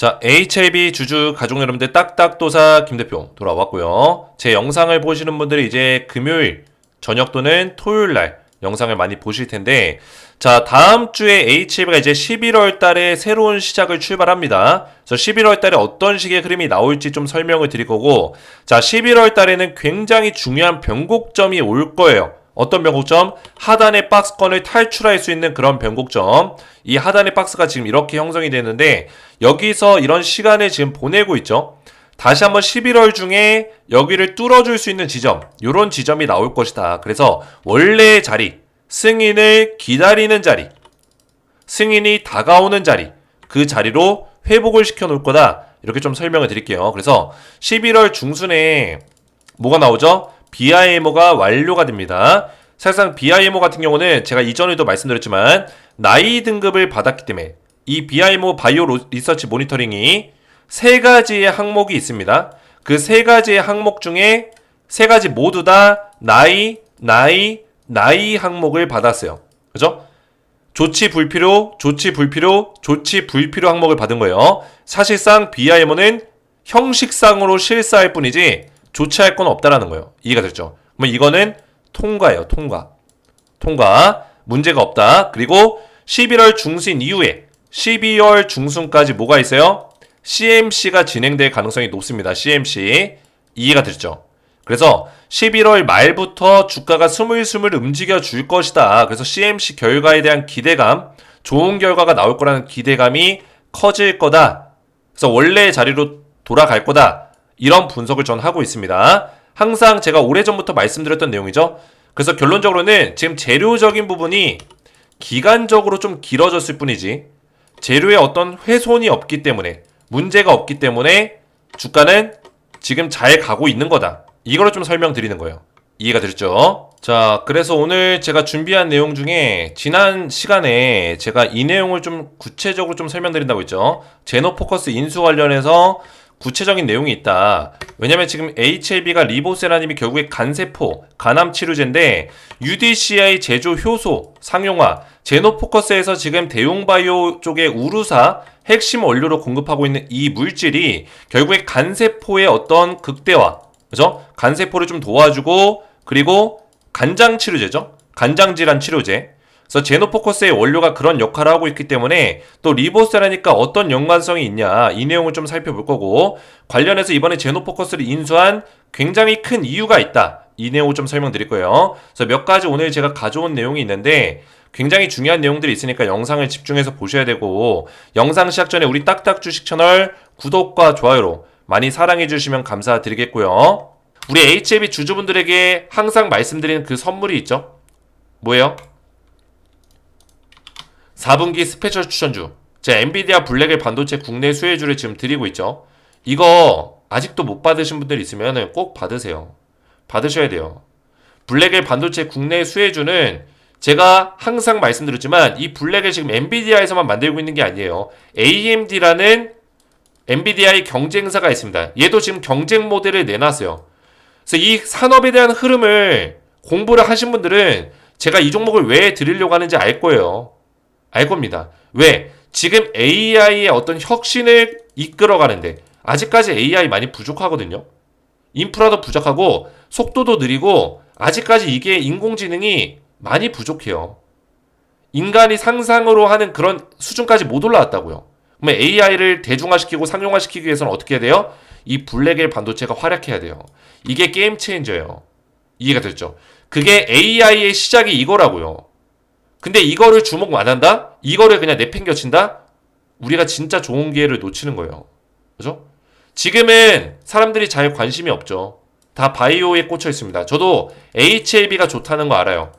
자, HLB 주주 가족 여러분들 딱딱도사 김대표 돌아왔고요. 제 영상을 보시는 분들이 이제 금요일 저녁 또는 토요일 날 영상을 많이 보실 텐데, 자, 다음 주에 HLB가 이제 11월 달에 새로운 시작을 출발합니다. 그래서 11월 달에 어떤 식의 흐름이 나올지 좀 설명을 드릴 거고, 자, 11월 달에는 굉장히 중요한 변곡점이 올 거예요. 어떤 변곡점? 하단의 박스권을 탈출할 수 있는 그런 변곡점. 이 하단의 박스가 지금 이렇게 형성이 되는데, 여기서 이런 시간을 지금 보내고 있죠. 다시 한번 11월 중에 여기를 뚫어줄 수 있는 지점, 이런 지점이 나올 것이다. 그래서 원래의 자리, 승인을 기다리는 자리, 승인이 다가오는 자리, 그 자리로 회복을 시켜 놓을 거다. 이렇게 좀 설명을 드릴게요. 그래서 11월 중순에 뭐가 나오죠? BIMO가 완료가 됩니다. 사실상 BIMO 같은 경우는 제가 이전에도 말씀드렸지만 나이 등급을 받았기 때문에 이 BIMO 바이오 리서치 모니터링이 세 가지의 항목이 있습니다. 그 세 가지의 항목 중에 세 가지 모두 다 나이 항목을 받았어요. 그죠? 조치 불필요, 조치 불필요, 조치 불필요 항목을 받은 거예요. 사실상 BIMO는 형식상으로 실사할 뿐이지 조치할 건 없다라는 거예요. 이해가 됐죠? 그러면 이거는 통과예요. 통과. 문제가 없다. 그리고 11월 중순 이후에 12월 중순까지 뭐가 있어요? CMC가 진행될 가능성이 높습니다. CMC. 이해가 됐죠? 그래서 11월 말부터 주가가 스물스물 움직여 줄 것이다. 그래서 CMC 결과에 대한 기대감, 좋은 결과가 나올 거라는 기대감이 커질 거다. 그래서 원래의 자리로 돌아갈 거다. 이런 분석을 전 하고 있습니다. 항상 제가 오래전부터 말씀드렸던 내용이죠. 그래서 결론적으로는 지금 재료적인 부분이 기간적으로 좀 길어졌을 뿐이지 재료에 어떤 훼손이 없기 때문에, 문제가 없기 때문에 주가는 지금 잘 가고 있는 거다. 이거를 좀 설명드리는 거예요. 이해가 되셨죠? 자, 그래서 오늘 제가 준비한 내용 중에 지난 시간에 제가 이 내용을 좀 구체적으로 좀 설명드린다고 했죠. 제노포커스 인수 관련해서 구체적인 내용이 있다. 왜냐면 지금 HLB가 리보세라님이 결국에 간세포, 간암치료제인데 UDCI 제조 효소, 상용화, 제노포커스에서 지금 대용바이오 쪽의 우루사 핵심 원료로 공급하고 있는 이 물질이 결국에 간세포의 어떤 극대화, 그죠? 간세포를 좀 도와주고, 그리고 간장치료제죠? 간장질환 치료제. 그래서 제노포커스의 원료가 그런 역할을 하고 있기 때문에 또 리보세라니까 어떤 연관성이 있냐, 이 내용을 좀 살펴볼 거고, 관련해서 이번에 제노포커스를 인수한 굉장히 큰 이유가 있다. 이 내용을 좀 설명드릴 거예요. 그래서 몇 가지 오늘 제가 가져온 내용이 있는데 굉장히 중요한 내용들이 있으니까 영상을 집중해서 보셔야 되고, 영상 시작 전에 우리 딱딱 주식 채널 구독과 좋아요로 많이 사랑해 주시면 감사드리겠고요. 우리 HLB 주주분들에게 항상 말씀드리는 그 선물이 있죠. 뭐예요? 4분기 스페셜 추천주. 제가 엔비디아 블랙엘 반도체 국내 수혜주를 지금 드리고 있죠. 이거 아직도 못 받으신 분들 있으면 꼭 받으세요. 받으셔야 돼요. 블랙엘 반도체 국내 수혜주는 제가 항상 말씀드렸지만 이 블랙엘 지금 엔비디아에서만 만들고 있는 게 아니에요. AMD라는 엔비디아의 경쟁사가 있습니다. 얘도 지금 경쟁 모델을 내놨어요. 그래서 이 산업에 대한 흐름을 공부를 하신 분들은 제가 이 종목을 왜 드리려고 하는지 알 거예요. 알 겁니다. 왜? 지금 AI의 어떤 혁신을 이끌어가는데 아직까지 AI 많이 부족하거든요. 인프라도 부족하고 속도도 느리고 아직까지 이게 인공지능이 많이 부족해요. 인간이 상상으로 하는 그런 수준까지 못 올라왔다고요. 그러면 AI를 대중화시키고 상용화시키기 위해서는 어떻게 해야 돼요? 이 블랙엘 반도체가 활약해야 돼요. 이게 게임 체인저예요. 이해가 됐죠? 그게 AI의 시작이 이거라고요. 근데 이거를 주목 안 한다? 이거를 그냥 내팽겨친다? 우리가 진짜 좋은 기회를 놓치는 거예요. 그죠? 지금은 사람들이 잘 관심이 없죠. 다 바이오에 꽂혀 있습니다. 저도 HLB가 좋다는 거 알아요.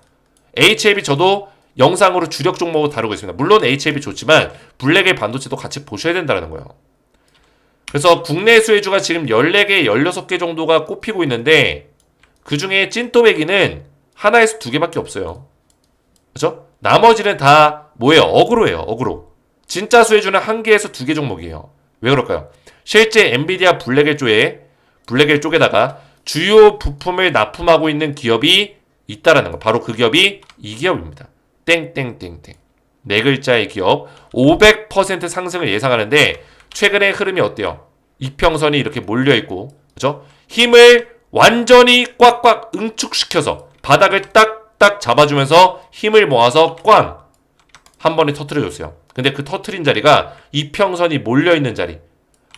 HLB 저도 영상으로 주력 종목을 다루고 있습니다. 물론 HLB 좋지만 블랙의 반도체도 같이 보셔야 된다는 거예요. 그래서 국내 수혜주가 지금 14개, 16개 정도가 꼽히고 있는데 그 중에 찐또배기는 하나에서 2개밖에 없어요. 그죠? 나머지는 다 뭐예요? 어그로예요. 어그로. 진짜 수혜주는 1개에서 2개 종목이에요. 왜 그럴까요? 실제 엔비디아 블랙엘 쪽에다가 주요 부품을 납품하고 있는 기업이 있다라는 거. 바로 그 기업이 이 기업입니다. 땡땡땡땡. 네 글자의 기업. 500% 상승을 예상하는데 최근의 흐름이 어때요? 이평선이 이렇게 몰려있고, 그죠? 힘을 완전히 꽉꽉 응축시켜서 바닥을 딱딱 잡아주면서 힘을 모아서 꽝! 한 번에 터트려줬어요. 근데 그 터트린 자리가 이평선이 몰려있는 자리.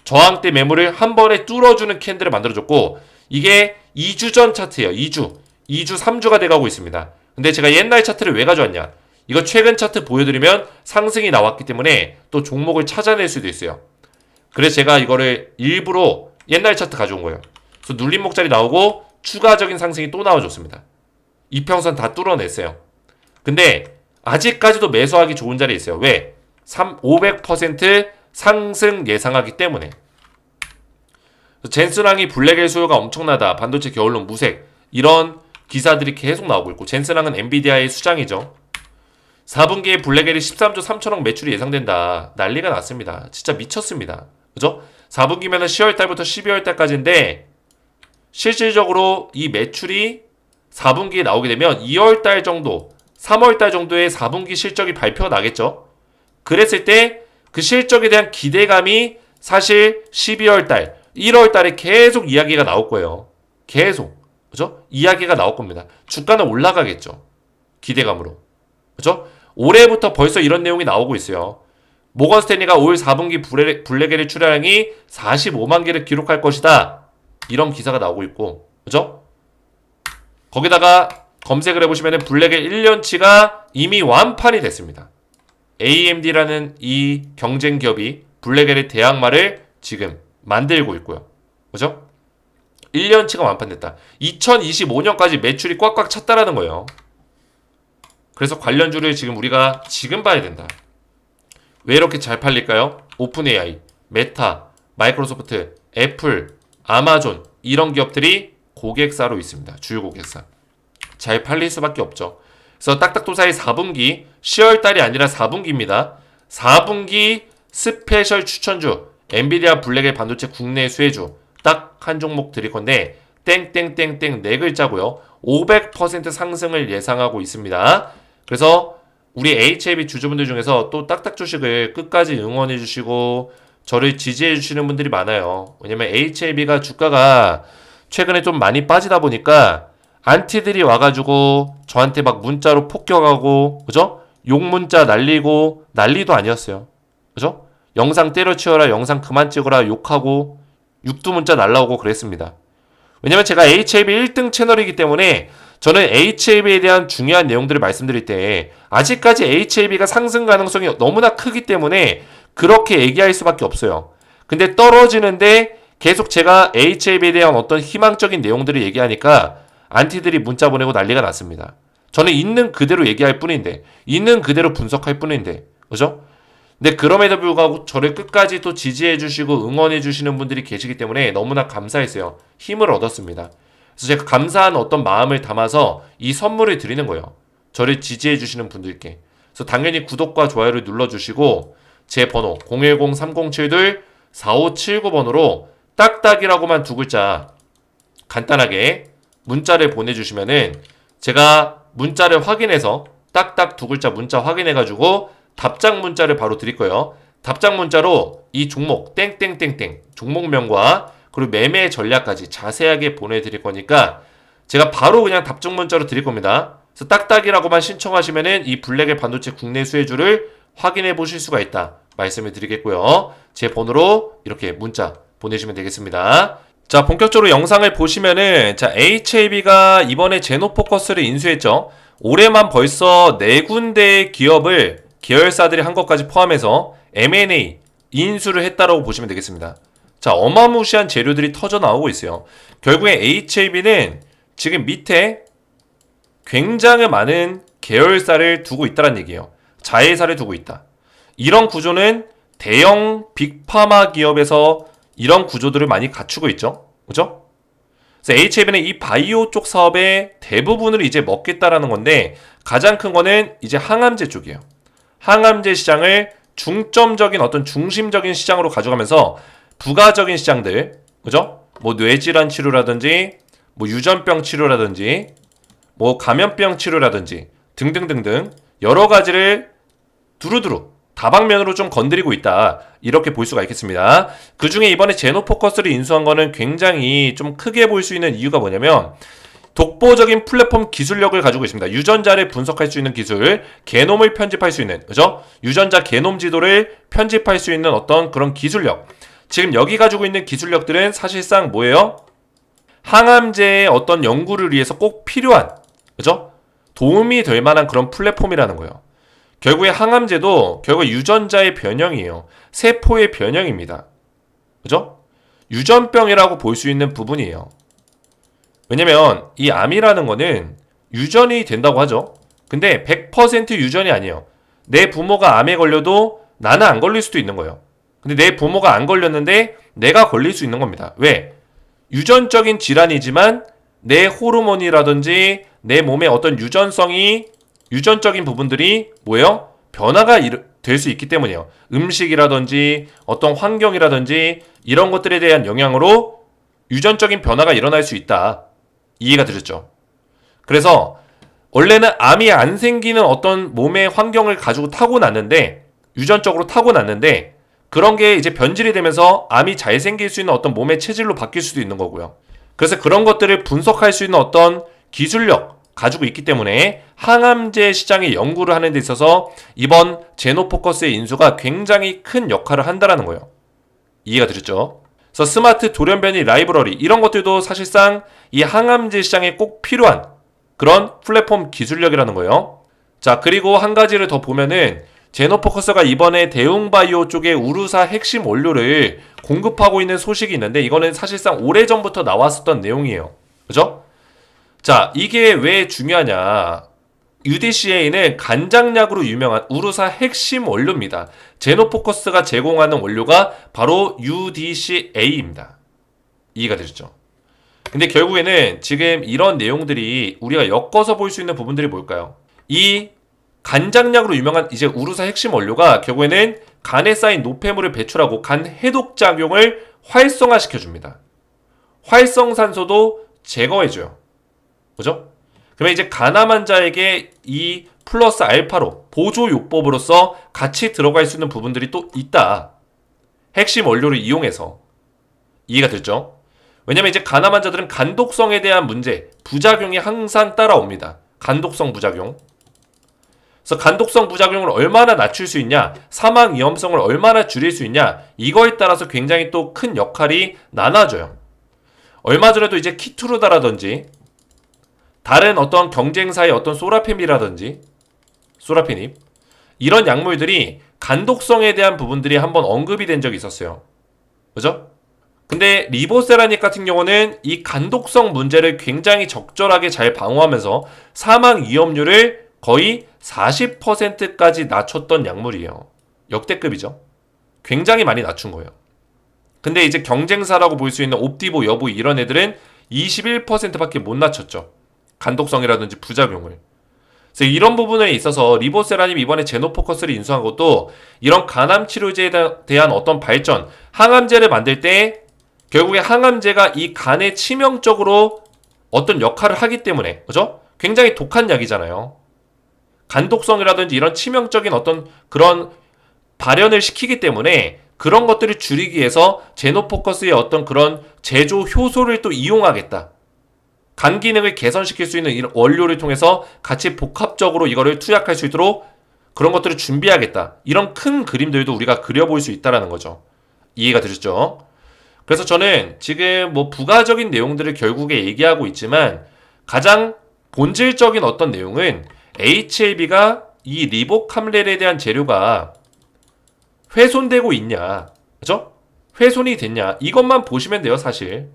저항대 매물을 한 번에 뚫어주는 캔들을 만들어줬고, 이게 2주 전 차트예요. 2주, 3주가 돼가고 있습니다. 근데 제가 옛날 차트를 왜 가져왔냐? 이거 최근 차트 보여드리면 상승이 나왔기 때문에 또 종목을 찾아낼 수도 있어요. 그래서 제가 이거를 일부러 옛날 차트 가져온 거예요. 그래서 눌림목자리 나오고 추가적인 상승이 또 나와줬습니다. 이평선 다 뚫어냈어요. 근데 아직까지도 매수하기 좋은 자리에 있어요. 왜? 500% 상승 예상하기 때문에. 젠슨항이 블랙의 수요가 엄청나다. 반도체 겨울론 무색. 이런 기사들이 계속 나오고 있고, 젠슨항은 엔비디아의 수장이죠. 4분기에 블랙엘이 13조 3천억 매출이 예상된다. 난리가 났습니다. 진짜 미쳤습니다. 그죠? 4분기면은 10월달부터 12월달까지인데 실질적으로 이 매출이 4분기에 나오게 되면 2월달 정도, 3월달 정도의 4분기 실적이 발표가 나겠죠. 그랬을 때 그 실적에 대한 기대감이 사실 12월달, 1월달에 계속 이야기가 나올 거예요. 계속. 그죠? 이야기가 나올 겁니다. 주가는 올라가겠죠. 기대감으로. 그죠? 올해부터 벌써 이런 내용이 나오고 있어요. 모건 스탠리가 올 4분기 블랙엘의 출하량이 45만 개를 기록할 것이다. 이런 기사가 나오고 있고, 그죠? 거기다가 검색을 해보시면 블랙엘 1년치가 이미 완판이 됐습니다. AMD라는 이 경쟁 기업이 블랙엘의 대항마를 지금 만들고 있고요. 그죠? 1년치가 완판됐다. 2025년까지 매출이 꽉꽉 찼다라는 거예요. 그래서 관련주를 지금 우리가 지금 봐야 된다. 왜 이렇게 잘 팔릴까요? 오픈 AI, 메타, 마이크로소프트, 애플, 아마존 이런 기업들이 고객사로 있습니다. 주요 고객사. 잘 팔릴 수밖에 없죠. 그래서 딱딱도사의 4분기, 10월달이 아니라 4분기입니다. 4분기 스페셜 추천주, 엔비디아 블랙엘 반도체 국내 수혜주 딱 한 종목 드릴 건데 땡땡땡땡 네 글자고요. 500% 상승을 예상하고 있습니다. 그래서 우리 HAB 주주분들 중에서 또 딱딱 주식을 끝까지 응원해 주시고 저를 지지해 주시는 분들이 많아요. 왜냐면 HAB가 주가가 최근에 좀 많이 빠지다 보니까 안티들이 와가지고 저한테 막 문자로 폭격하고, 그죠? 욕 문자 날리고 난리도 아니었어요. 그죠? 영상 때려치워라, 영상 그만 찍어라 욕하고 육두 문자 날라오고 그랬습니다. 왜냐면 제가 HAB 1등 채널이기 때문에 저는 HAB에 대한 중요한 내용들을 말씀드릴 때 아직까지 HAB가 상승 가능성이 너무나 크기 때문에 그렇게 얘기할 수밖에 없어요. 근데 떨어지는데 계속 제가 HAB에 대한 어떤 희망적인 내용들을 얘기하니까 안티들이 문자 보내고 난리가 났습니다. 저는 있는 그대로 얘기할 뿐인데, 있는 그대로 분석할 뿐인데, 그죠? 근데 그럼에도 불구하고 저를 끝까지 또 지지해 주시고 응원해 주시는 분들이 계시기 때문에 너무나 감사했어요. 힘을 얻었습니다. 그래서 제가 감사한 어떤 마음을 담아서 이 선물을 드리는 거예요. 저를 지지해 주시는 분들께. 그래서 당연히 구독과 좋아요를 눌러주시고 제 번호 010-3072-4579번으로 딱딱이라고만 두 글자 간단하게 문자를 보내주시면은 제가 문자를 확인해서 딱딱 두 글자 문자 확인해가지고 답장 문자를 바로 드릴 거예요. 답장 문자로 이 종목 땡땡땡땡 종목명과 그리고 매매 전략까지 자세하게 보내드릴 거니까 제가 바로 그냥 답장 문자로 드릴 겁니다. 그래서 딱딱이라고만 신청하시면은 이 블랙의 반도체 국내 수혜주를 확인해 보실 수가 있다 말씀을 드리겠고요. 제 번호로 이렇게 문자 보내주시면 되겠습니다. 자, 본격적으로 영상을 보시면은 자, HAB가 이번에 제노포커스를 인수했죠. 올해만 벌써 4군데의 기업을 계열사들이 한 것까지 포함해서 M&A 인수를 했다라고 보시면 되겠습니다. 자, 어마무시한 재료들이 터져 나오고 있어요. 결국에 HAB는 지금 밑에 굉장히 많은 계열사를 두고 있다는 얘기예요. 자회사를 두고 있다. 이런 구조는 대형 빅파마 기업에서 이런 구조들을 많이 갖추고 있죠. 그죠? 그래서 HAB는 이 바이오 쪽 사업의 대부분을 이제 먹겠다라는 건데 가장 큰 거는 이제 항암제 쪽이에요. 항암제 시장을 중점적인 어떤 중심적인 시장으로 가져가면서 부가적인 시장들, 그죠? 뭐 뇌질환 치료라든지 뭐 유전병 치료라든지 뭐 감염병 치료라든지 등등등등 여러 가지를 두루두루 다방면으로 좀 건드리고 있다. 이렇게 볼 수가 있겠습니다. 그 중에 이번에 제노포커스를 인수한 거는 굉장히 좀 크게 볼 수 있는 이유가 뭐냐면 독보적인 플랫폼 기술력을 가지고 있습니다. 유전자를 분석할 수 있는 기술, 게놈을 편집할 수 있는, 그죠? 유전자 게놈 지도를 편집할 수 있는 어떤 그런 기술력. 지금 여기 가지고 있는 기술력들은 사실상 뭐예요? 항암제의 어떤 연구를 위해서 꼭 필요한, 그죠? 도움이 될 만한 그런 플랫폼이라는 거예요. 결국에 항암제도 결국 유전자의 변형이에요. 세포의 변형입니다. 그죠? 유전병이라고 볼 수 있는 부분이에요. 왜냐면 이 암이라는 거는 유전이 된다고 하죠. 근데 100% 유전이 아니에요. 내 부모가 암에 걸려도 나는 안 걸릴 수도 있는 거예요. 근데 내 부모가 안 걸렸는데 내가 걸릴 수 있는 겁니다. 왜? 유전적인 질환이지만 내 호르몬이라든지 내 몸의 어떤 유전적인 부분들이 뭐예요? 변화가 될 수 있기 때문이에요. 음식이라든지 어떤 환경이라든지 이런 것들에 대한 영향으로 유전적인 변화가 일어날 수 있다. 이해가 되셨죠? 그래서 원래는 암이 안 생기는 어떤 몸의 환경을 가지고 타고났는데 유전적으로 타고났는데 그런 게 이제 변질이 되면서 암이 잘 생길 수 있는 어떤 몸의 체질로 바뀔 수도 있는 거고요. 그래서 그런 것들을 분석할 수 있는 어떤 기술력 가지고 있기 때문에 항암제 시장의 연구를 하는 데 있어서 이번 제노포커스의 인수가 굉장히 큰 역할을 한다라는 거예요. 이해가 되셨죠? 그래서 스마트 돌연변이 라이브러리 이런 것들도 사실상 이 항암제 시장에 꼭 필요한 그런 플랫폼 기술력이라는 거예요. 자, 그리고 한 가지를 더 보면은 제노포커스가 이번에 대웅바이오 쪽에 우루사 핵심 원료를 공급하고 있는 소식이 있는데 이거는 사실상 오래전부터 나왔었던 내용이에요. 그죠? 자, 이게 왜 중요하냐. UDCA는 간장약으로 유명한 우루사 핵심 원료입니다. 제노포커스가 제공하는 원료가 바로 UDCA입니다. 이해가 되셨죠? 근데 결국에는 지금 이런 내용들이 우리가 엮어서 볼 수 있는 부분들이 뭘까요? 이 간장약으로 유명한 이제 우루사 핵심 원료가 결국에는 간에 쌓인 노폐물을 배출하고 간 해독 작용을 활성화시켜줍니다. 활성산소도 제거해줘요. 그죠? 그러면 이제 간암 환자에게 이 플러스 알파로 보조요법으로서 같이 들어갈 수 있는 부분들이 또 있다. 핵심 원료를 이용해서. 이해가 됐죠? 왜냐면 이제 간암 환자들은 간독성에 대한 문제, 부작용이 항상 따라옵니다. 간독성 부작용. 그래서 간독성 부작용을 얼마나 낮출 수 있냐, 사망 위험성을 얼마나 줄일 수 있냐, 이거에 따라서 굉장히 또 큰 역할이 나눠져요. 얼마 전에도 이제 키투르다라든지 다른 어떤 경쟁사의 어떤 소라페미라든지 소라페닙 이런 약물들이 간독성에 대한 부분들이 한번 언급이 된 적이 있었어요. 그죠? 근데 리보세라닉 같은 경우는 이 간독성 문제를 굉장히 적절하게 잘 방어하면서 사망 위험률을 거의 40%까지 낮췄던 약물이에요. 역대급이죠. 굉장히 많이 낮춘 거예요. 근데 이제 경쟁사라고 볼 수 있는 옵디보, 여부 이런 애들은 21%밖에 못 낮췄죠. 간독성이라든지 부작용을. 그래서 이런 부분에 있어서 리보세라님 이번에 제노포커스를 인수한 것도 이런 간암 치료제에 대한 어떤 발전, 항암제를 만들 때 결국에 항암제가 이 간에 치명적으로 어떤 역할을 하기 때문에, 그죠? 굉장히 독한 약이잖아요. 간독성이라든지 이런 치명적인 어떤 그런 발현을 시키기 때문에 그런 것들을 줄이기 위해서 제노포커스의 어떤 그런 제조 효소를 또 이용하겠다. 간 기능을 개선시킬 수 있는 이런 원료를 통해서 같이 복합적으로 이거를 투약할 수 있도록 그런 것들을 준비하겠다. 이런 큰 그림들도 우리가 그려볼 수 있다는 거죠. 이해가 되셨죠? 그래서 저는 지금 뭐 부가적인 내용들을 결국에 얘기하고 있지만 가장 본질적인 어떤 내용은 HLB가 이 리보캄렐에 대한 재료가 훼손되고 있냐, 그죠? 훼손이 됐냐, 이것만 보시면 돼요, 사실.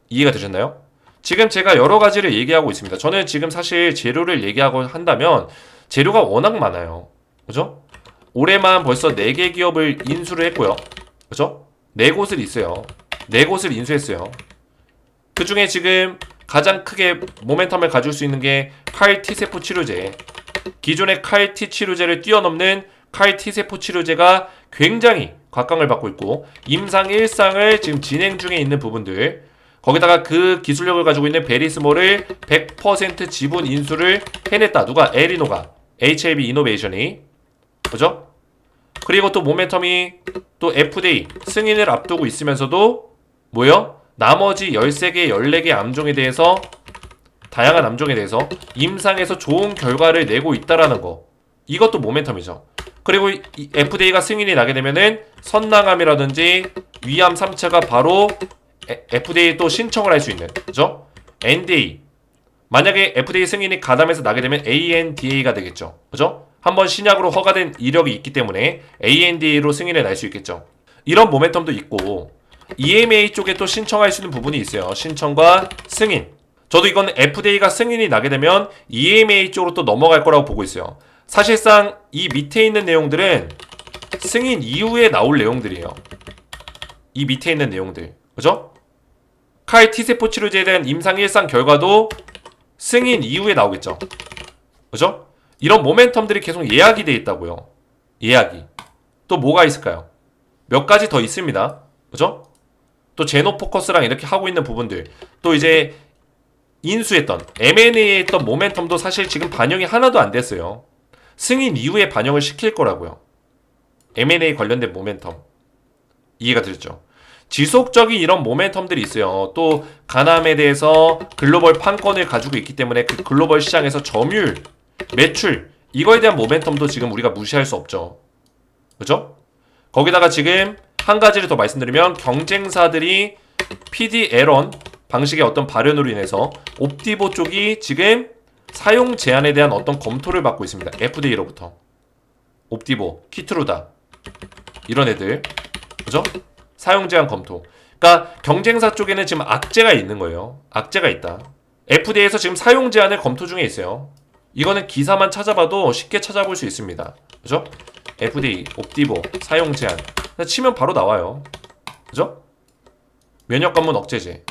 이해가 되셨나요? 지금 제가 여러 가지를 얘기하고 있습니다. 저는 지금 사실 재료를 얘기하고 한다면 재료가 워낙 많아요. 그죠? 올해만 벌써 4개 기업을 인수를 했고요. 그죠? 4곳을 있어요. 4곳을 인수했어요. 그 중에 지금 가장 크게 모멘텀을 가질 수 있는 게 CAR T세포 치료제. 기존의 CAR T 치료제를 뛰어넘는 CAR T세포 치료제가 굉장히 곽강을 받고 있고 임상 1상을 지금 진행 중에 있는 부분들, 거기다가 그 기술력을 가지고 있는 베리스몰을 100% 지분 인수를 해냈다. 누가? 에리노가, HLB 이노베이션이. 그죠? 그리고 또 모멘텀이 또 F데이 승인을 앞두고 있으면서도 뭐요? 나머지 13개, 14개 암종에 대해서 다양한 암종에 대해서 임상에서 좋은 결과를 내고 있다라는 거. 이것도 모멘텀이죠. 그리고 이 F데이가 승인이 나게 되면은 선낭암이라든지 위암 3차가 바로 F데이 또 신청을 할 수 있는, 그죠? NDA. 만약에 FDA 승인이 가담해서 나게 되면 ANDA가 되겠죠. 그죠? 한번 신약으로 허가된 이력이 있기 때문에 ANDA로 승인을 날 수 있겠죠. 이런 모멘텀도 있고 EMA 쪽에 또 신청할 수 있는 부분이 있어요. 신청과 승인. 저도 이건 FDA가 승인이 나게 되면 EMA 쪽으로 또 넘어갈 거라고 보고 있어요. 사실상 이 밑에 있는 내용들은 승인 이후에 나올 내용들이에요. 이 밑에 있는 내용들. 그죠? CAR T세포 치료제에 대한 임상 1상 결과도 승인 이후에 나오겠죠. 그죠? 이런 모멘텀들이 계속 예약이 돼 있다고요. 예약이. 또 뭐가 있을까요? 몇 가지 더 있습니다. 그죠? 또 제노포커스랑 이렇게 하고 있는 부분들. 또 이제 인수했던 M&A에 했던 모멘텀도 사실 지금 반영이 하나도 안 됐어요. 승인 이후에 반영을 시킬 거라고요. M&A 관련된 모멘텀. 이해가 되셨죠? 지속적인 이런 모멘텀들이 있어요. 또 가남에 대해서 글로벌 판권을 가지고 있기 때문에 그 글로벌 시장에서 점유율, 매출 이거에 대한 모멘텀도 지금 우리가 무시할 수 없죠. 그죠? 거기다가 지금 한 가지를 더 말씀드리면 경쟁사들이 PD-L1 방식의 어떤 발현으로 인해서 옵티보 쪽이 지금 사용 제한에 대한 어떤 검토를 받고 있습니다. FDA로부터. 옵티보, 키트루다 이런 애들. 그죠? 사용 제한 검토. 그러니까 경쟁사 쪽에는 지금 악재가 있는 거예요. 악재가 있다. FDA에서 지금 사용 제한을 검토 중에 있어요. 이거는 기사만 찾아봐도 쉽게 찾아볼 수 있습니다. 그죠? FDA, 옵티보, 사용 제한. 치면 바로 나와요. 그죠? 면역 관문 억제제.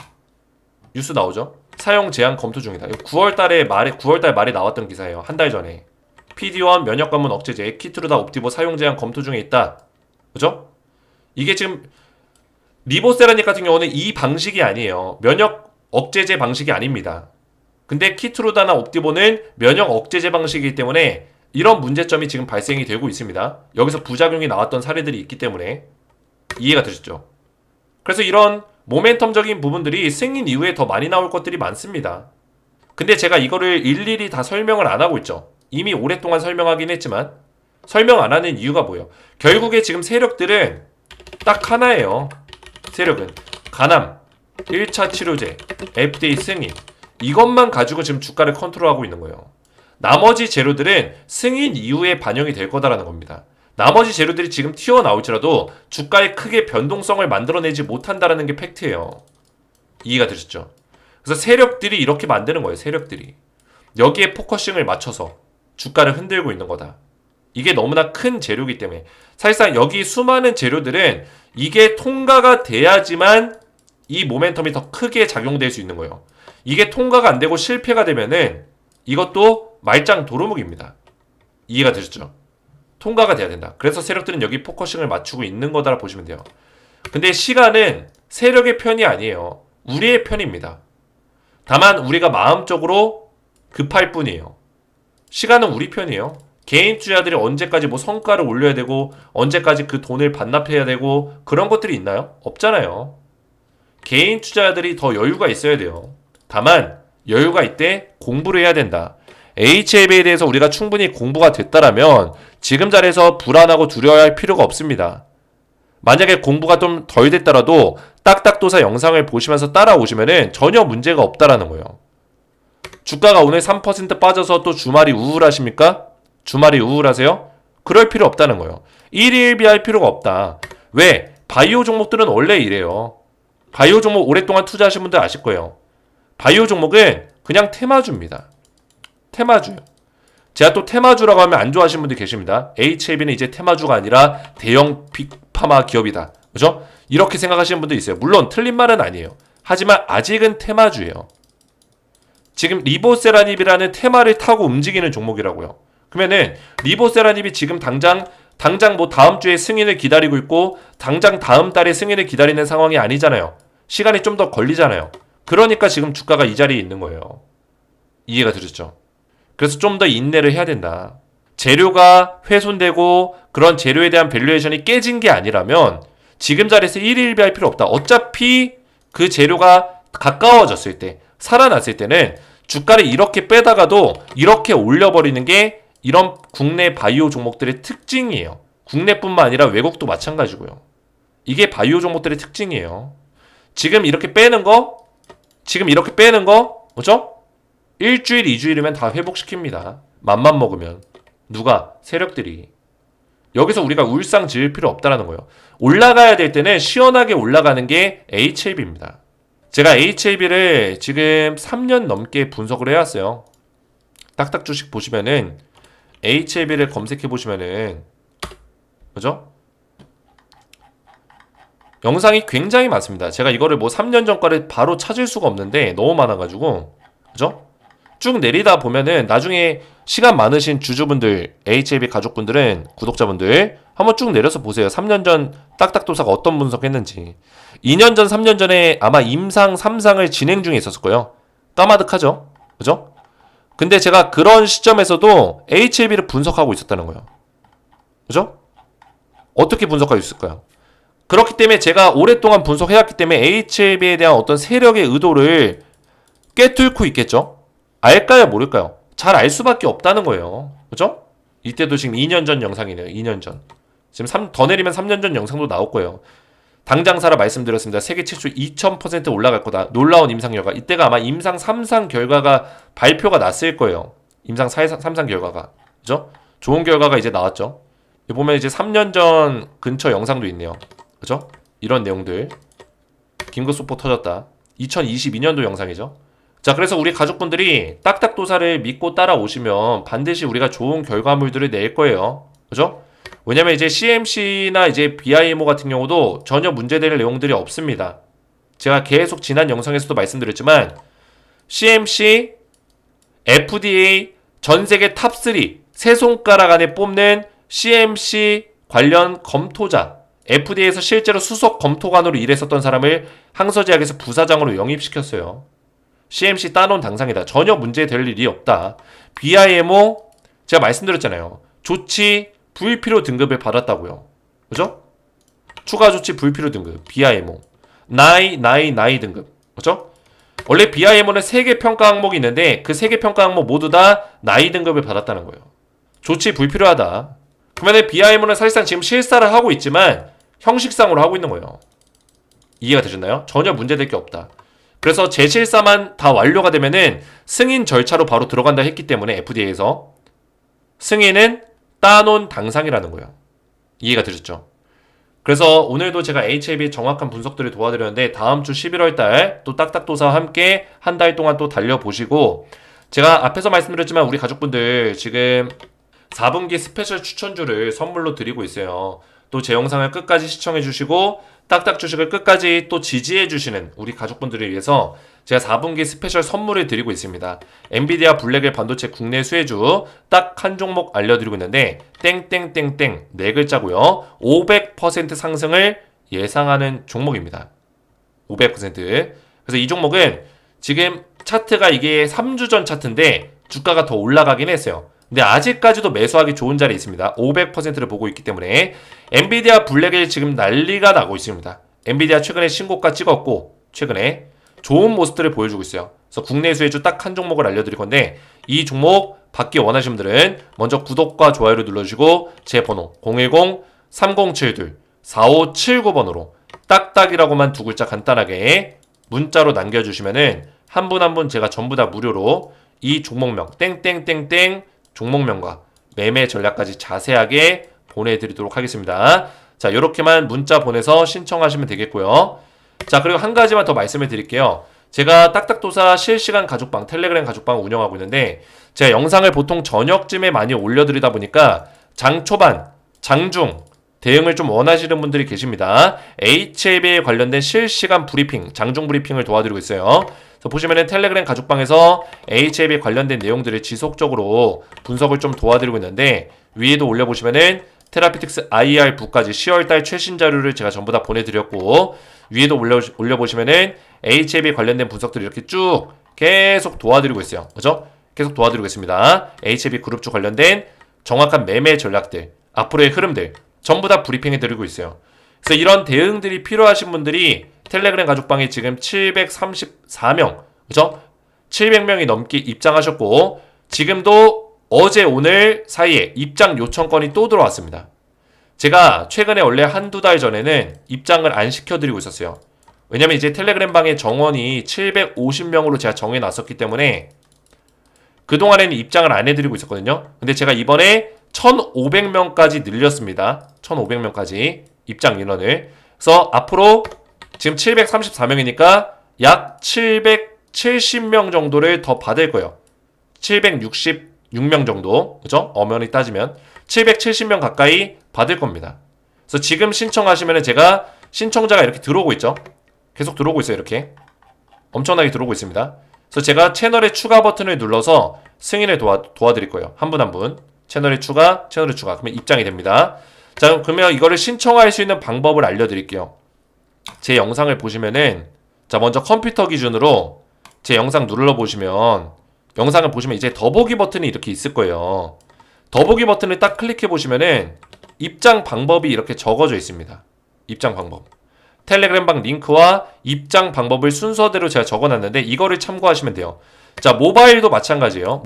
뉴스 나오죠? 사용 제한 검토 중이다. 9월달 말에 나왔던 기사예요. 한 달 전에. PD-1 면역 관문 억제제, 키트루다 옵티보 사용 제한 검토 중에 있다. 그죠? 이게 지금 리보세라닉 같은 경우는 이 방식이 아니에요. 면역 억제제 방식이 아닙니다. 근데 키트루다나 옵티보는 면역 억제제 방식이기 때문에 이런 문제점이 지금 발생이 되고 있습니다. 여기서 부작용이 나왔던 사례들이 있기 때문에 이해가 되셨죠? 그래서 이런 모멘텀적인 부분들이 승인 이후에 더 많이 나올 것들이 많습니다. 근데 제가 이거를 일일이 다 설명을 안 하고 있죠. 이미 오랫동안 설명하긴 했지만 설명 안 하는 이유가 뭐예요? 결국에 지금 세력들은 딱 하나예요. 세력은 가남, 1차 치료제, FDA 승인 이것만 가지고 지금 주가를 컨트롤하고 있는 거예요. 나머지 재료들은 승인 이후에 반영이 될 거다라는 겁니다. 나머지 재료들이 지금 튀어나올지라도 주가에 크게 변동성을 만들어내지 못한다라는 게 팩트예요. 이해가 되셨죠? 그래서 세력들이 이렇게 만드는 거예요. 세력들이. 여기에 포커싱을 맞춰서 주가를 흔들고 있는 거다. 이게 너무나 큰 재료이기 때문에 사실상 여기 수많은 재료들은 이게 통과가 돼야지만 이 모멘텀이 더 크게 작용될 수 있는 거예요. 이게 통과가 안 되고 실패가 되면은 이것도 말짱 도루묵입니다. 이해가 되셨죠? 통과가 돼야 된다. 그래서 세력들은 여기 포커싱을 맞추고 있는 거다라 보시면 돼요. 근데 시간은 세력의 편이 아니에요. 우리의 편입니다. 다만 우리가 마음적으로 급할 뿐이에요. 시간은 우리 편이에요. 개인 투자들이 언제까지 뭐 성과를 올려야 되고 언제까지 그 돈을 반납해야 되고 그런 것들이 있나요? 없잖아요. 개인 투자자들이 더 여유가 있어야 돼요. 다만 여유가 있대 공부를 해야 된다. HLB에 대해서 우리가 충분히 공부가 됐다라면 지금 자리에서 불안하고 두려워할 필요가 없습니다. 만약에 공부가 좀 덜 됐더라도 딱딱도사 영상을 보시면서 따라오시면은 전혀 문제가 없다라는 거예요. 주가가 오늘 3% 빠져서 또 주말이 우울하십니까? 주말이 우울하세요? 그럴 필요 없다는 거예요. 일희일비할 필요가 없다. 왜? 바이오 종목들은 원래 이래요. 바이오 종목 오랫동안 투자하신 분들 아실 거예요. 바이오 종목은 그냥 테마주입니다. 테마주요. 제가 또 테마주라고 하면 안 좋아하시는 분들 계십니다. HLB는 이제 테마주가 아니라 대형 빅파마 기업이다. 그죠? 이렇게 생각하시는 분도 있어요. 물론 틀린 말은 아니에요. 하지만 아직은 테마주예요. 지금 리보세라닙이라는 테마를 타고 움직이는 종목이라고요. 그러면은 리보세라닙이 지금 당장 뭐 다음 주에 승인을 기다리고 있고 당장 다음 달에 승인을 기다리는 상황이 아니잖아요. 시간이 좀 더 걸리잖아요. 그러니까 지금 주가가 이 자리에 있는 거예요. 이해가 되셨죠? 그래서 좀 더 인내를 해야 된다. 재료가 훼손되고 그런 재료에 대한 밸류에이션이 깨진 게 아니라면 지금 자리에서 1위1비할 필요 없다. 어차피 그 재료가 가까워졌을 때, 살아났을 때는 주가를 이렇게 빼다가도 이렇게 올려버리는 게 이런 국내 바이오 종목들의 특징이에요. 국내뿐만 아니라 외국도 마찬가지고요. 이게 바이오 종목들의 특징이에요. 지금 이렇게 빼는 거, 뭐죠? 일주일, 2주일이면 다 회복시킵니다. 맘만 먹으면. 누가? 세력들이. 여기서 우리가 울상 지을 필요 없다라는 거예요. 올라가야 될 때는 시원하게 올라가는 게 HLB입니다. 제가 HLB를 지금 3년 넘게 분석을 해왔어요. 딱딱 주식 보시면은 HLB를 검색해 보시면은 그죠? 영상이 굉장히 많습니다. 제가 이거를 뭐 3년 전 거를 바로 찾을 수가 없는데 너무 많아가지고 그죠? 쭉 내리다 보면은 나중에 시간 많으신 주주분들, HLB 가족분들은 구독자분들 한번 쭉 내려서 보세요. 3년 전 딱딱도사가 어떤 분석했는지. 2년 전, 3년 전에 아마 임상 3상을 진행 중에 있었을 거예요. 까마득하죠? 그죠? 근데 제가 그런 시점에서도 HLB를 분석하고 있었다는 거예요. 그죠? 어떻게 분석할 수 있을까요? 그렇기 때문에 제가 오랫동안 분석해왔기 때문에 HLB에 대한 어떤 세력의 의도를 꿰뚫고 있겠죠? 알까요? 모를까요? 잘 알 수밖에 없다는 거예요. 그죠? 이때도 지금 2년 전 영상이네요. 2년 전. 지금 더 내리면 3년 전 영상도 나올 거예요. 당장사라 말씀드렸습니다. 세계 최초 2000% 올라갈 거다. 놀라운 임상 결과. 이때가 아마 임상 3상 결과가 발표가 났을 거예요. 임상 3상 결과가. 그죠? 좋은 결과가 이제 나왔죠. 보면 이제 3년 전 근처 영상도 있네요. 그죠? 이런 내용들. 긴급소포 터졌다. 2022년도 영상이죠. 자, 그래서 우리 가족분들이 딱딱도사를 믿고 따라오시면 반드시 우리가 좋은 결과물들을 낼 거예요. 그죠? 왜냐면 이제 CMC나 이제 BIMO 같은 경우도 전혀 문제될 내용들이 없습니다. 제가 계속 지난 영상에서도 말씀드렸지만 CMC, FDA 전 세계 탑3 세 손가락 안에 뽑는 CMC 관련 검토자, FDA에서 실제로 수석 검토관으로 일했었던 사람을 항서제약에서 부사장으로 영입시켰어요. CMC 따놓은 당상이다. 전혀 문제될 일이 없다. BIMO 제가 말씀드렸잖아요. 조치 불필요 등급을 받았다고요. 그죠? 추가 조치 불필요 등급 BIMO 나이 등급. 그죠? 원래 BIMO는 3개 평가 항목이 있는데 그 3개 평가 항목 모두 다 나이 등급을 받았다는 거예요. 조치 불필요하다. 그러면 BIMO는 사실상 지금 실사를 하고 있지만 형식상으로 하고 있는 거예요. 이해가 되셨나요? 전혀 문제될 게 없다. 그래서 재실사만 다 완료가 되면은 승인 절차로 바로 들어간다 했기 때문에 FDA에서 승인은 따놓은 당상이라는 거예요. 이해가 되셨죠? 그래서 오늘도 제가 HLB 정확한 분석들을 도와드렸는데 다음 주 11월 달 또 딱딱도사와 함께 한 달 동안 또 달려보시고 제가 앞에서 말씀드렸지만 우리 가족분들 지금 4분기 스페셜 추천주를 선물로 드리고 있어요. 또 제 영상을 끝까지 시청해 주시고 딱딱 주식을 끝까지 또 지지해 주시는 우리 가족분들을 위해서 제가 4분기 스페셜 선물을 드리고 있습니다. 엔비디아 블랙엘 반도체 국내 수혜주 딱 한 종목 알려드리고 있는데 땡땡땡땡 네 글자고요. 500% 상승을 예상하는 종목입니다. 500%. 그래서 이 종목은 지금 차트가 이게 3주 전 차트인데 주가가 더 올라가긴 했어요. 근데 아직까지도 매수하기 좋은 자리에 있습니다. 500%를 보고 있기 때문에 엔비디아 블랙을 지금 난리가 나고 있습니다. 엔비디아 최근에 신고가 찍었고 최근에 좋은 모습들을 보여주고 있어요. 그래서 국내 수혜주 딱 한 종목을 알려드릴 건데 이 종목 받기 원하시는 분들은 먼저 구독과 좋아요를 눌러주시고 제 번호 010-3072-4579번으로 딱딱이라고만 두 글자 간단하게 문자로 남겨주시면은 한 분 한 분 제가 전부 다 무료로 이 종목명 땡땡땡땡 종목명과 매매 전략까지 자세하게 보내드리도록 하겠습니다. 자, 요렇게만 문자 보내서 신청하시면 되겠고요. 자, 그리고 한 가지만 더 말씀을 드릴게요. 제가 딱딱도사 실시간 가족방, 텔레그램 가족방 운영하고 있는데 제가 영상을 보통 저녁쯤에 많이 올려드리다 보니까 장 초반, 장중 대응을 좀 원하시는 분들이 계십니다. HLB에 관련된 실시간 브리핑, 장중 브리핑을 도와드리고 있어요. 그래서 보시면은 텔레그램 가족방에서 HLB 관련된 내용들을 지속적으로 분석을 좀 도와드리고 있는데 위에도 올려보시면은 테라피틱스 IR부까지 10월달 최신 자료를 제가 전부 다 보내드렸고 위에도 올려보시면은 HLB 관련된 분석들을 이렇게 쭉 계속 도와드리고 있어요. 그죠? 계속 도와드리고 있습니다. HLB 그룹주 관련된 정확한 매매 전략들, 앞으로의 흐름들 전부 다 브리핑해 드리고 있어요. 그래서 이런 대응들이 필요하신 분들이 텔레그램 가족방에 지금 734명, 그죠? 700명이 넘게 입장하셨고 지금도 어제 오늘 사이에 입장 요청건이 또 들어왔습니다. 제가 최근에 원래 한두 달 전에는 입장을 안 시켜드리고 있었어요. 왜냐면 이제 텔레그램 방의 정원이 750명으로 제가 정해놨었기 때문에 그동안에는 입장을 안 해드리고 있었거든요. 근데 제가 이번에 1500명까지 늘렸습니다. 1500명까지 입장 인원을. 그래서 앞으로 지금 734명이니까 약 770명 정도를 더 받을 거예요. 766명 정도, 그죠? 엄연히 따지면 770명 가까이 받을 겁니다. 그래서 지금 신청하시면 제가 신청자가 이렇게 들어오고 있죠. 계속 들어오고 있어요. 이렇게 엄청나게 들어오고 있습니다. 그래서 제가 채널의 추가 버튼을 눌러서 승인을 도와드릴 거예요. 한 분 한 분. 채널의 추가. 그러면 입장이 됩니다. 자, 그러면 이거를 신청할 수 있는 방법을 알려드릴게요. 제 영상을 보시면은, 자, 먼저 컴퓨터 기준으로 제 영상 눌러보시면, 영상을 보시면 이제 더보기 버튼이 이렇게 있을 거예요. 더보기 버튼을 딱 클릭해 보시면은, 입장 방법이 이렇게 적어져 있습니다. 입장 방법. 텔레그램 방 링크와 입장 방법을 순서대로 제가 적어놨는데 이거를 참고하시면 돼요. 자, 모바일도 마찬가지예요.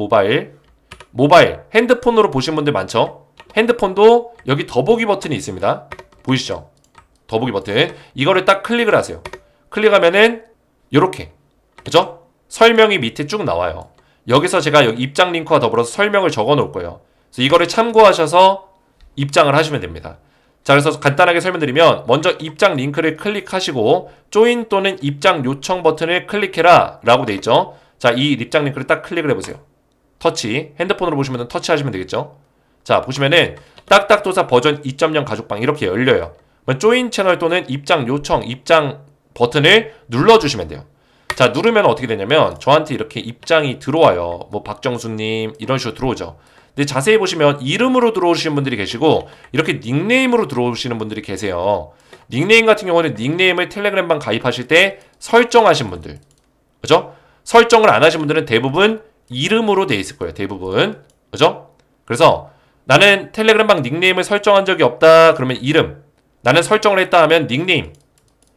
모바일 핸드폰으로 보신 분들 많죠? 핸드폰도 여기 더보기 버튼이 있습니다. 보이시죠? 더보기 버튼. 이거를 딱 클릭을 하세요. 클릭하면은 요렇게, 그죠? 설명이 밑에 쭉 나와요. 여기서 제가 여기 입장 링크와 더불어서 설명을 적어 놓을 거예요. 그래서 이거를 참고하셔서 입장을 하시면 됩니다. 자, 그래서 간단하게 설명드리면 먼저 입장 링크를 클릭하시고 조인 또는 입장 요청 버튼을 클릭해라 라고 돼 있죠. 자, 이 입장 링크를 딱 클릭을 해보세요. 터치, 핸드폰으로 보시면 터치 하시면 되겠죠. 자, 보시면은 딱딱도사 버전 2.0 가족방 이렇게 열려요. 조인 채널 또는 입장 요청, 입장 버튼을 눌러주시면 돼요. 자, 누르면 어떻게 되냐면 저한테 이렇게 입장이 들어와요. 뭐 박정수님 이런 식으로 들어오죠. 근데 자세히 보시면 이름으로 들어오시는 분들이 계시고 이렇게 닉네임으로 들어오시는 분들이 계세요. 닉네임 같은 경우는 닉네임을 텔레그램방 가입하실 때 설정하신 분들, 그죠? 설정을 안 하신 분들은 대부분 이름으로 돼 있을 거예요. 대부분, 그죠? 그래서 나는 텔레그램방 닉네임을 설정한 적이 없다 그러면 이름, 나는 설정을 했다 하면 닉네임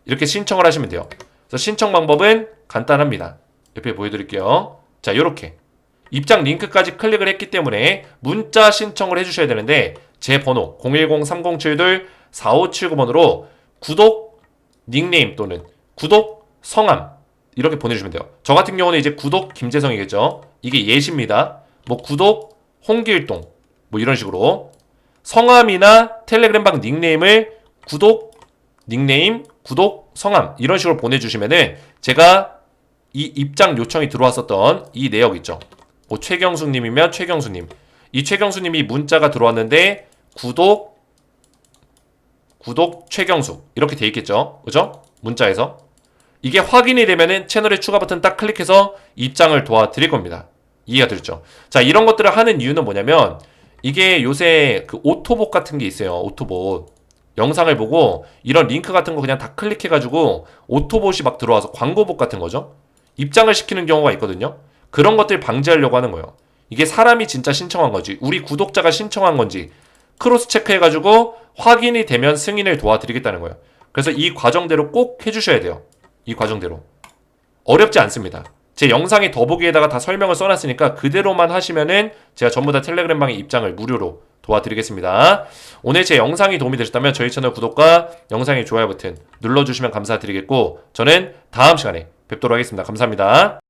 이렇게 신청을 하시면 돼요. 그래서 신청 방법은 간단합니다. 옆에 보여드릴게요. 자, 요렇게 입장 링크까지 클릭을 했기 때문에 문자 신청을 해주셔야 되는데 제 번호 010-3071-4579번으로 구독 닉네임 또는 구독 성함 이렇게 보내주시면 돼요. 저 같은 경우는 이제 구독 김재성이겠죠. 이게 예시입니다. 뭐 구독 홍길동 뭐 이런 식으로 성함이나 텔레그램방 닉네임을 구독 닉네임 구독 성함 이런 식으로 보내주시면은 제가 이 입장 요청이 들어왔었던 이 내역 있죠. 뭐 최경수님이면 최경수님, 이 최경수님이 문자가 들어왔는데 구독 최경수 이렇게 돼 있겠죠, 그죠? 문자에서 이게 확인이 되면은 채널의 추가 버튼 딱 클릭해서 입장을 도와드릴 겁니다. 이해가 되죠? 자, 이런 것들을 하는 이유는 뭐냐면 이게 요새 그 오토봇 같은 게 있어요. 오토봇 영상을 보고 이런 링크 같은 거 그냥 다 클릭해가지고 오토봇이 막 들어와서 광고봇 같은 거죠. 입장을 시키는 경우가 있거든요. 그런 것들 방지하려고 하는 거예요. 이게 사람이 진짜 신청한 건지 우리 구독자가 신청한 건지 크로스 체크해가지고 확인이 되면 승인을 도와드리겠다는 거예요. 그래서 이 과정대로 꼭 해주셔야 돼요. 이 과정대로 어렵지 않습니다. 제 영상의 더보기에다가 다 설명을 써놨으니까 그대로만 하시면은 제가 전부 다 텔레그램방의 입장을 무료로 도와드리겠습니다. 오늘 제 영상이 도움이 되셨다면 저희 채널 구독과 영상의 좋아요 버튼 눌러주시면 감사드리겠고 저는 다음 시간에 뵙도록 하겠습니다. 감사합니다.